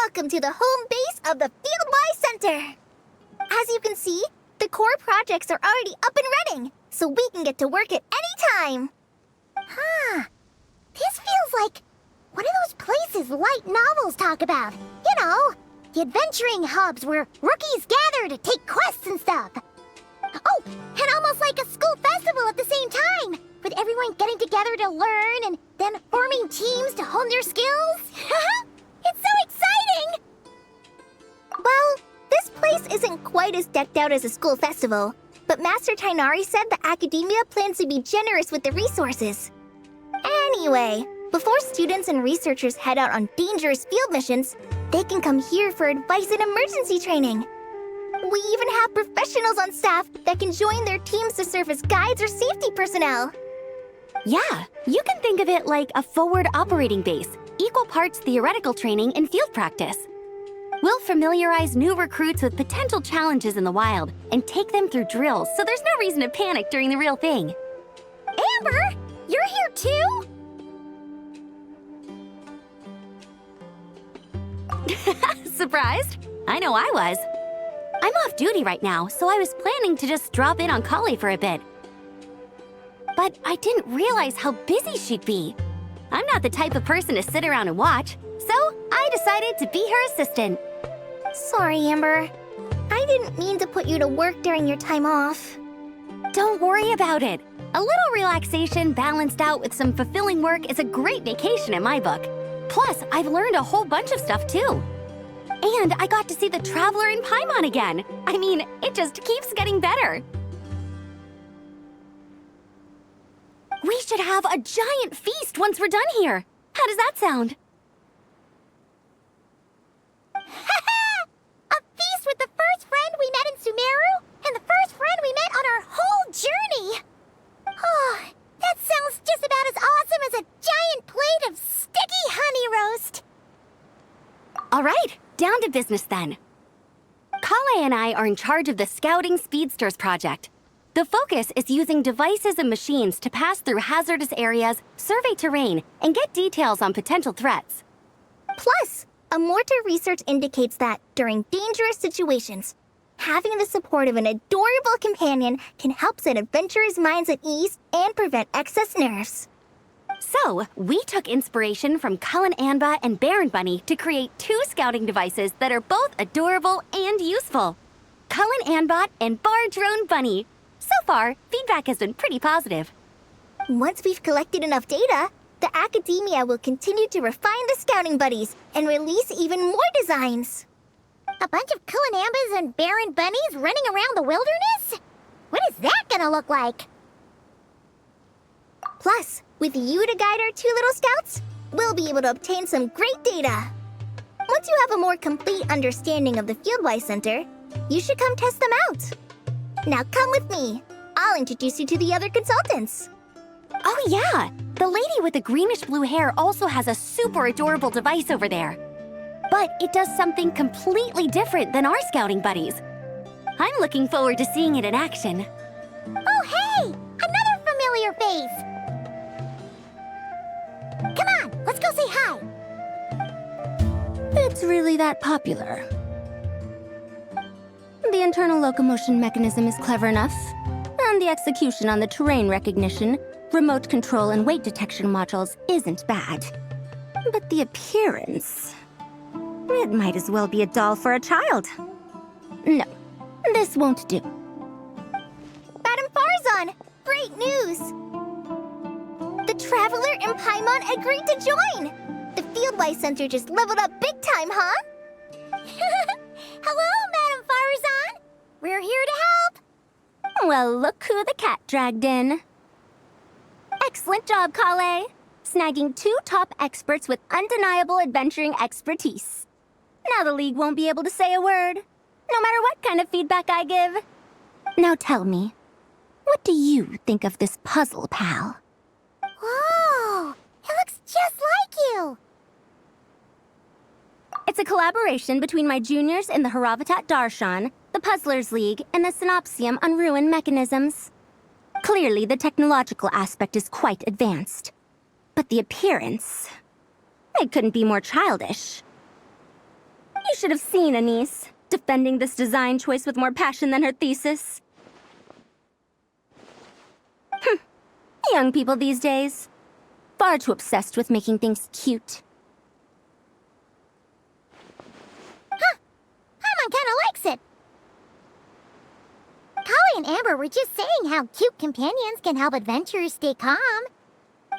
Welcome to the home base of the Fieldwise Center! As you can see, the core projects are already up and running, so we can get to work at any time. Huh. This feels like one of those places light novels talk about. You know, the adventuring hubs where rookies gather to take quests and stuff. Oh, and almost like a school festival at the same time, with everyone getting together to learn and then forming teams to hone their skills. It's so exciting! Well, this place isn't quite as decked out as a school festival, but Master Tainari said the academia plans to be generous with the resources. Anyway, before students and researchers head out on dangerous field missions, they can come here for advice and emergency training. We even have professionals on staff that can join their teams to serve as guides or safety personnel. Yeah, you can think of it like a forward operating base, equal parts theoretical training and field practice. We'll familiarize new recruits with potential challenges in the wild and take them through drills so there's no reason to panic during the real thing. Amber, you're here too? Surprised? I know I was. I'm off duty right now, so I was planning to just drop in on Kale for a bit. But I didn't realize how busy she'd be. I'm not the type of person to sit around and watch, so I decided to be her assistant. Sorry, Amber. I didn't mean to put you to work during your time off. Don't worry about it. A little relaxation balanced out with some fulfilling work is a great vacation in my book. Plus, I've learned a whole bunch of stuff too. And I got to see the Traveler in Paimon again. I mean, it just keeps getting better. We should have a giant feast once we're done here. How does that sound? A feast with the first friend we met in Sumeru and the first friend we met on our whole journey. Oh, that sounds just about as awesome as a giant plate of sticky honey roast. All right, down to business then. Kale and I are in charge of the Scouting Speedsters project. The focus is using devices and machines to pass through hazardous areas, survey terrain, and get details on potential threats. Plus, Amorta research indicates that during dangerous situations, having the support of an adorable companion can help set adventurers' minds at ease and prevent excess nerves. So, we took inspiration from Cullen Anba and Baron Bunny to create 2 scouting devices that are both adorable and useful. Cullen Anbot and Bar Drone Bunny. So far, feedback has been pretty positive. Once we've collected enough data, the academia will continue to refine the scouting buddies and release even more designs. A bunch of Kulanambas and Baron Bunnies running around the wilderness? What is that gonna look like? Plus, with you to guide our 2 little scouts, we'll be able to obtain some great data. Once you have a more complete understanding of the Fieldwise Center, you should come test them out. Now come with me. I'll introduce you to the other consultants. Oh yeah, the lady with the greenish-blue hair also has a super adorable device over there. But it does something completely different than our scouting buddies. I'm looking forward to seeing it in action. Oh hey, another familiar face. Come on, let's go say hi. It's really that popular. The internal locomotion mechanism is clever enough, and the execution on the terrain recognition, remote control, and weight detection modules isn't bad. But the appearance... it might as well be a doll for a child. No, this won't do. Madam Farzan, great news! The Traveler and Paimon agreed to join! The Fieldwise Center just leveled up big time, huh? Hello, Madam Farzan. We're here to help. Well, look who the cat dragged in. Excellent job, Kale. Snagging 2 top experts with undeniable adventuring expertise. Now the League won't be able to say a word, no matter what kind of feedback I give. Now tell me, what do you think of this puzzle, pal? Whoa, it looks just like you. It's a collaboration between my juniors in the Haravatat Darshan, the Puzzlers League, and the Synopsium on Ruin Mechanisms. Clearly, the technological aspect is quite advanced. But the appearance... it couldn't be more childish. You should have seen Anise, defending this design choice with more passion than her thesis. Young people these days. Far too obsessed with making things cute. Paimon kinda likes it. Kali and Amber were just saying how cute companions can help adventurers stay calm.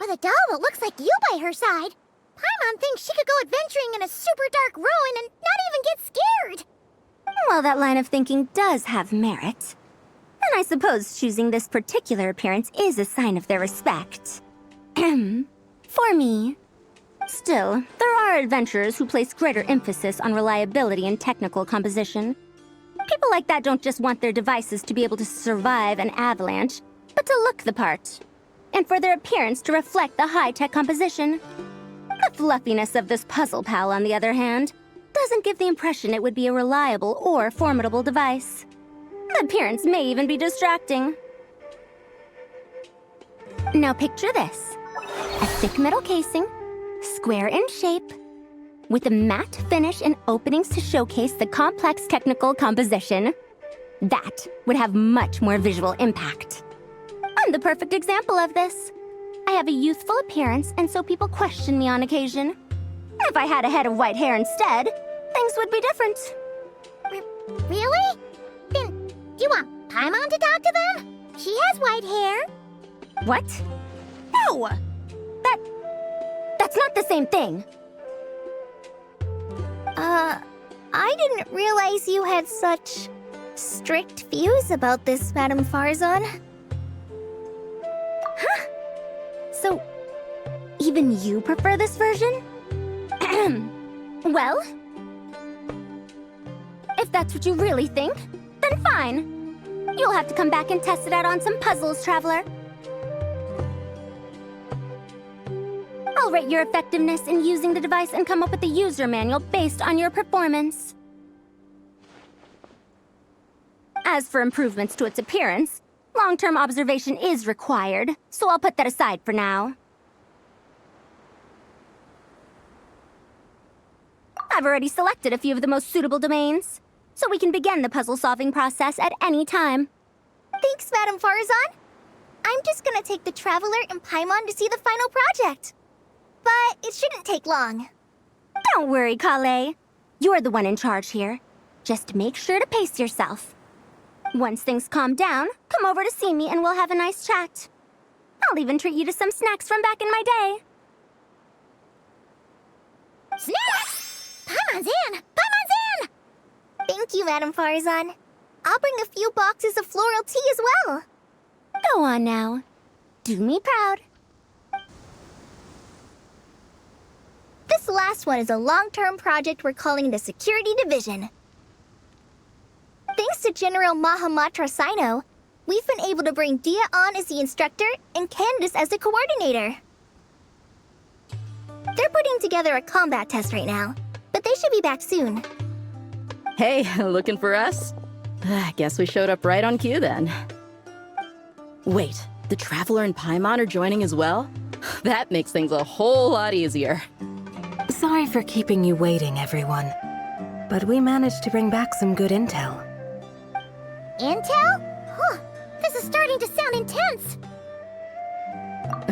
With a doll that looks like you by her side, Paimon thinks she could go adventuring in a super dark ruin and not even get scared. Well, that line of thinking does have merit. And I suppose choosing this particular appearance is a sign of their respect. For me. Still, there are adventurers who place greater emphasis on reliability and technical composition. People like that don't just want their devices to be able to survive an avalanche, but to look the part. And for their appearance to reflect the high-tech composition. The fluffiness of this puzzle pal, on the other hand, doesn't give the impression it would be a reliable or formidable device. The appearance may even be distracting. Now picture this. A thick metal casing, square in shape, with a matte finish and openings to showcase the complex technical composition. That would have much more visual impact. I'm the perfect example of this. I have a youthful appearance, and so people question me on occasion. If I had a head of white hair instead, things would be different. Really? Then, do you want Paimon to talk to them? She has white hair. What? No! That's not the same thing. I didn't realize you had such strict views about this, Madame Farzan. Huh? So, even you prefer this version? Well, if that's what you really think, then fine. You'll have to come back and test it out on some puzzles, Traveler. I'll rate your effectiveness in using the device and come up with a user manual based on your performance. As for improvements to its appearance, long-term observation is required, so I'll put that aside for now. I've already selected a few of the most suitable domains, so we can begin the puzzle-solving process at any time. Thanks, Madame Farzan. I'm just gonna take the Traveler and Paimon to see the final project. But it shouldn't take long. Don't worry, Kale. You're the one in charge here. Just make sure to pace yourself. Once things calm down, come over to see me and we'll have a nice chat. I'll even treat you to some snacks from back in my day. Snacks! Paimon's in! Paimon's in! Thank you, Madame Farzan. I'll bring a few boxes of floral tea as well. Go on now. Do me proud. This last one is a long-term project we're calling the Security Division. Thanks to General Mahamatra Sino, we've been able to bring Dia on as the instructor and Candace as the coordinator. They're putting together a combat test right now, but they should be back soon. Hey, looking for us? I guess we showed up right on cue then. Wait, the Traveler and Paimon are joining as well? That makes things a whole lot easier. Sorry for keeping you waiting, everyone. But we managed to bring back some good intel. Intel? Huh, this is starting to sound intense.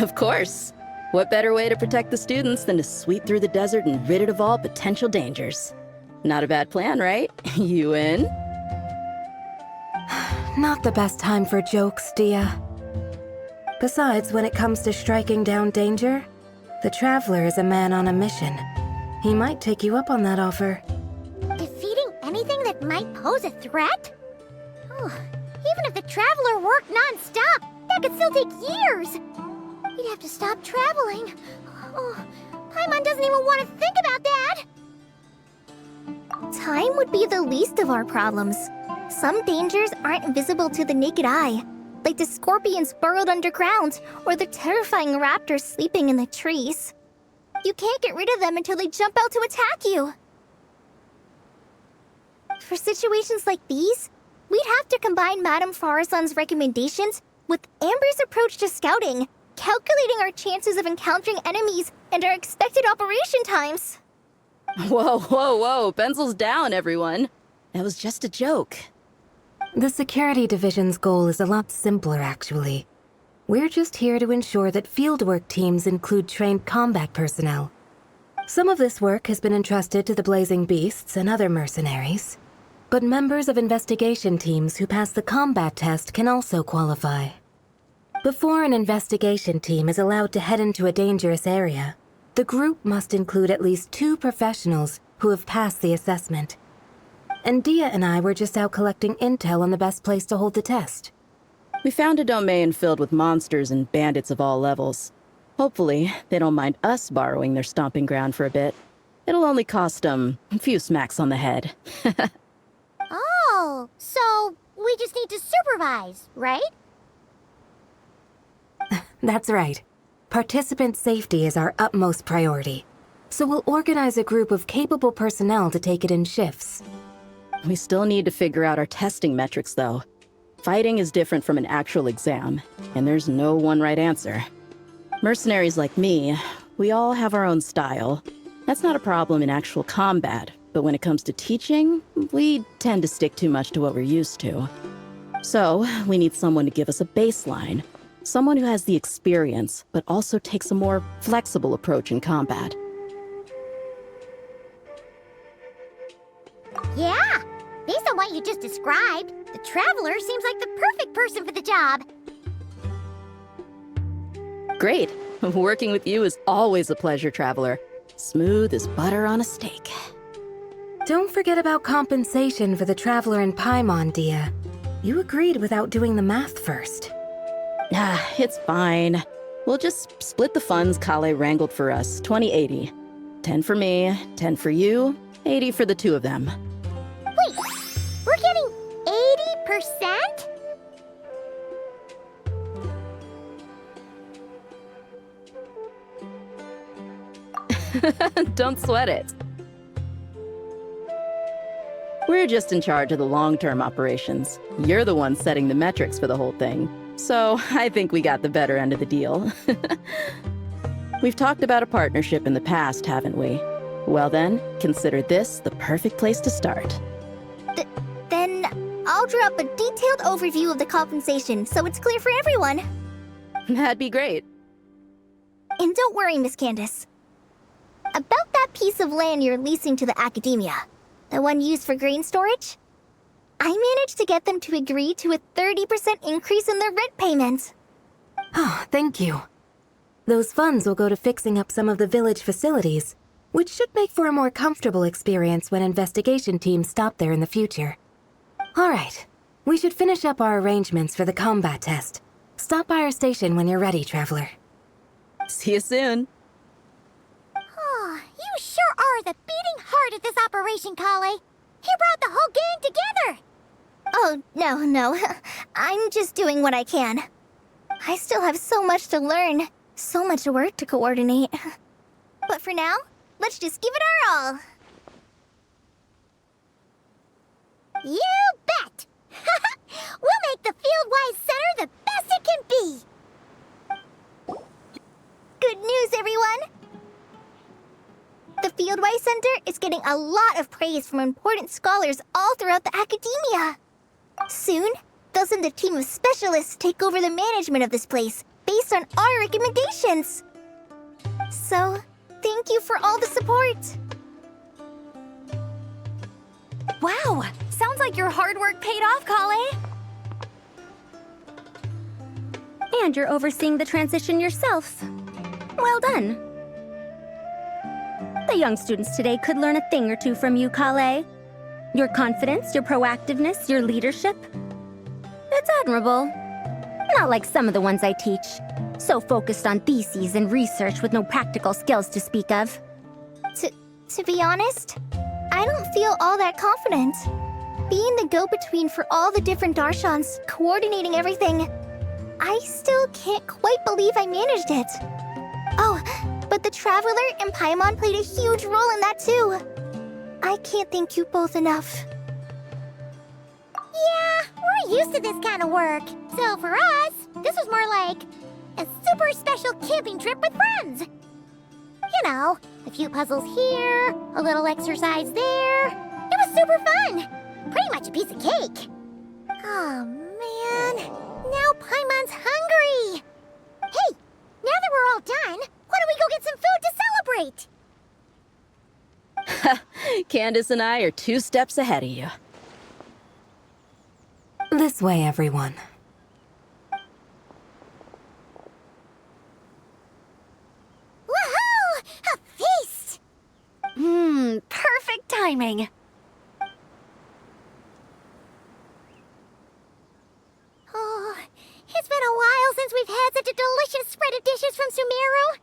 Of course. What better way to protect the students than to sweep through the desert and rid it of all potential dangers? Not a bad plan, right? You in? Not the best time for jokes, Dia. Besides, when it comes to striking down danger, the Traveler is a man on a mission. He might take you up on that offer. Defeating anything that might pose a threat? Oh, even if the Traveler worked non-stop, that could still take years. We'd have to stop traveling. Oh, Paimon doesn't even want to think about that. Time would be the least of our problems. Some dangers aren't visible to the naked eye, like the scorpions burrowed underground or the terrifying raptors sleeping in the trees. You can't get rid of them until they jump out to attack you. For situations like these, we'd have to combine Madame Farazan's recommendations with Amber's approach to scouting, calculating our chances of encountering enemies and our expected operation times. Whoa, whoa, whoa, pencils down, everyone. That was just a joke. The security division's goal is a lot simpler, actually. We're just here to ensure that fieldwork teams include trained combat personnel. Some of this work has been entrusted to the Blazing Beasts and other mercenaries, but members of investigation teams who pass the combat test can also qualify. Before an investigation team is allowed to head into a dangerous area, the group must include at least 2 professionals who have passed the assessment. And Dia and I were just out collecting intel on the best place to hold the test. We found a domain filled with monsters and bandits of all levels. Hopefully, they don't mind us borrowing their stomping ground for a bit. It'll only cost them a few smacks on the head. Oh, so we just need to supervise, right? That's right. Participant safety is our utmost priority. So we'll organize a group of capable personnel to take it in shifts. We still need to figure out our testing metrics, though. Fighting is different from an actual exam, and there's no one right answer. Mercenaries like me, we all have our own style. That's not a problem in actual combat, but when it comes to teaching, we tend to stick too much to what we're used to. So, we need someone to give us a baseline. Someone who has the experience, but also takes a more flexible approach in combat. Yeah, based on what you just described, the Traveler seems like the perfect person for the job. Great. Working with you is always a pleasure, Traveler. Smooth as butter on a steak. Don't forget about compensation for the Traveler in Paimon, Dia. You agreed without doing the math first. Ah, it's fine. We'll just split the funds Kale wrangled for us, 20-80. 10 for me, 10 for you, 80 for the 2 of them. Wait, we're getting 80%? Don't sweat it. We're just in charge of the long-term operations. You're the one setting the metrics for the whole thing. So I think we got the better end of the deal. We've talked about a partnership in the past, haven't we? Well then, consider this the perfect place to start. Then I'll draw up a detailed overview of the compensation so it's clear for everyone. That'd be great. And don't worry, Miss Candace. About that piece of land you're leasing to the academia, the one used for grain storage, I managed to get them to agree to a 30% increase in their rent payment. Oh, thank you. Those funds will go to fixing up some of the village facilities, which should make for a more comfortable experience when investigation teams stop there in the future. All right, we should finish up our arrangements for the combat test. Stop by our station when you're ready, Traveler. See you soon. Oh, you sure are the beating heart of this operation, Kale. You brought the whole gang together. Oh, no. I'm just doing what I can. I still have so much to learn, so much work to coordinate. But for now, let's just give it our all. You bet! We'll make the Fieldwise Center the best it can be! Good news, everyone! The Fieldwise Center is getting a lot of praise from important scholars all throughout the academia. Soon, they'll send a team of specialists to take over the management of this place based on our recommendations. So, thank you for all the support. Wow! Sounds like your hard work paid off, Kale! And you're overseeing the transition yourself. Well done. The young students today could learn a thing or two from you, Kale. Your confidence, your proactiveness, your leadership. It's admirable. Not like some of the ones I teach. So focused on theses and research with no practical skills to speak of. To be honest, I don't feel all that confident. Being the go-between for all the different Darshans, coordinating everything, I still can't quite believe I managed it. Oh, but the Traveler and Paimon played a huge role in that too. I can't thank you both enough. Yeah, we're used to this kind of work. So for us, this was more like a super special camping trip with friends. You know, a few puzzles here, a little exercise there. It was super fun. Pretty much a piece of cake. Oh, man. Now Paimon's hungry. Hey, now that we're all done, why don't we go get some food to celebrate? Candace and I are 2 steps ahead of you. This way, everyone. Woohoo! A feast! Perfect timing. Oh, it's been a while since we've had such a delicious spread of dishes from Sumeru.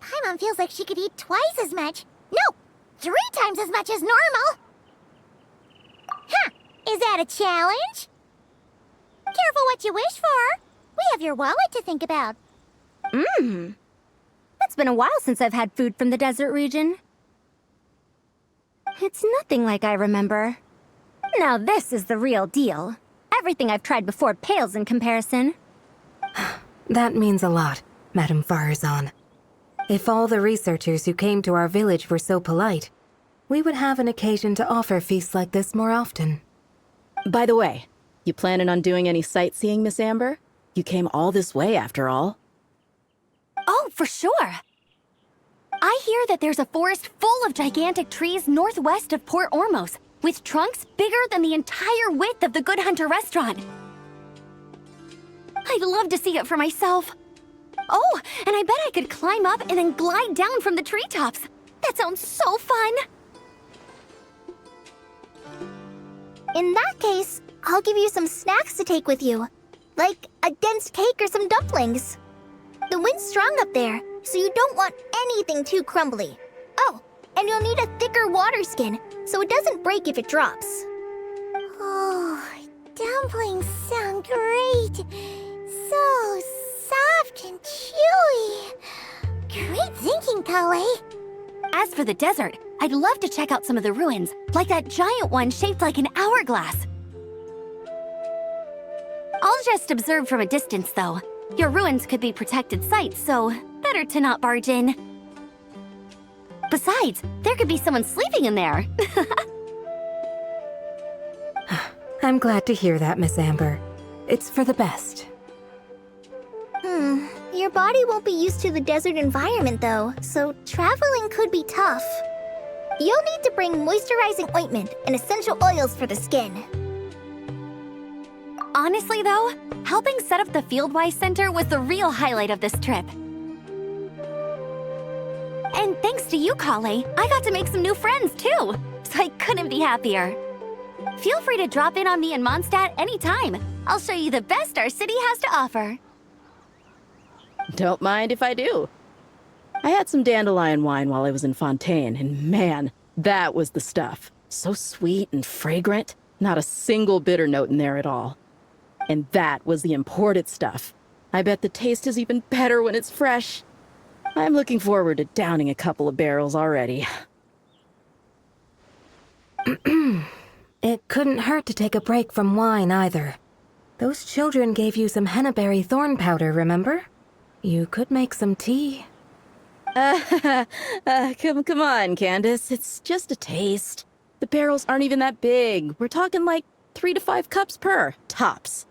Paimon feels like she could eat twice as much. No, 3 times as much as normal. Huh, is that a challenge? Careful what you wish for. We have your wallet to think about. It's been a while since I've had food from the desert region. It's nothing like I remember. Now this is the real deal. Everything I've tried before pales in comparison. That means a lot, Madame Farazan. If all the researchers who came to our village were so polite, we would have an occasion to offer feasts like this more often. By the way, you planning on doing any sightseeing, Miss Amber? You came all this way, after all. Oh, for sure. I hear that there's a forest full of gigantic trees northwest of Port Ormos, with trunks bigger than the entire width of the Good Hunter restaurant. I'd love to see it for myself. Oh, and I bet I could climb up and then glide down from the treetops. That sounds so fun. In that case, I'll give you some snacks to take with you. Like a dense cake or some dumplings. The wind's strong up there, so you don't want anything too crumbly. Oh, and you'll need a thicker water skin, so it doesn't break if it drops. Oh, dumplings sound great. So soft and chewy. Great thinking, Kale. As for the desert, I'd love to check out some of the ruins, like that giant one shaped like an hourglass. I'll just observe from a distance, though. Your ruins could be protected sites, so better to not barge in. Besides, there could be someone sleeping in there. I'm glad to hear that, Miss Amber. It's for the best. Your body won't be used to the desert environment though, so traveling could be tough. You'll need to bring moisturizing ointment and essential oils for the skin. Honestly, though, helping set up the Fieldwise Center was the real highlight of this trip. And thanks to you, Kale, I got to make some new friends, too. So I couldn't be happier. Feel free to drop in on me in Mondstadt anytime. I'll show you the best our city has to offer. Don't mind if I do. I had some dandelion wine while I was in Fontaine, and man, that was the stuff. So sweet and fragrant, not a single bitter note in there at all. And that was the imported stuff. I bet the taste is even better when it's fresh. I'm looking forward to downing a couple of barrels already. It couldn't hurt to take a break from wine either. Those children gave you some hennaberry thorn powder, remember? You could make some tea. Come on, Candace. It's just a taste. The barrels aren't even that big. We're talking like 3 to 5 cups per, tops.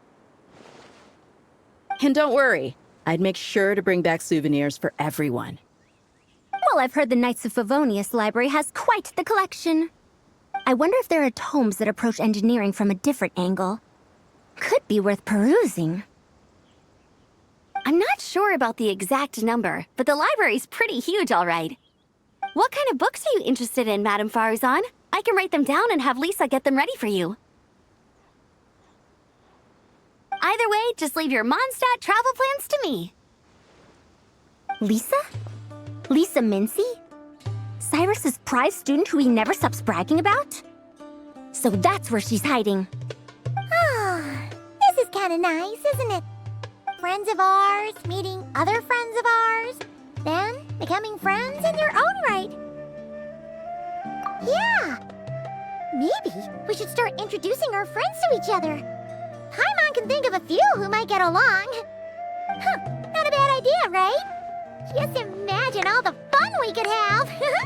And don't worry, I'd make sure to bring back souvenirs for everyone. Well, I've heard the Knights of Favonius Library has quite the collection. I wonder if there are tomes that approach engineering from a different angle. Could be worth perusing. I'm not sure about the exact number, but the library's pretty huge, all right. What kind of books are you interested in, Madame Farazan? I can write them down and have Lisa get them ready for you. Either way, just leave your Mondstadt travel plans to me. Lisa? Lisa Mincy? Cyrus's prize student who he never stops bragging about? So that's where she's hiding. Ah, this is kind of nice, isn't it? Friends of ours meeting other friends of ours, then becoming friends in their own right. Yeah! Maybe we should start introducing our friends to each other. Paimon can think of a few who might get along. Huh, not a bad idea, right? Just imagine all the fun we could have!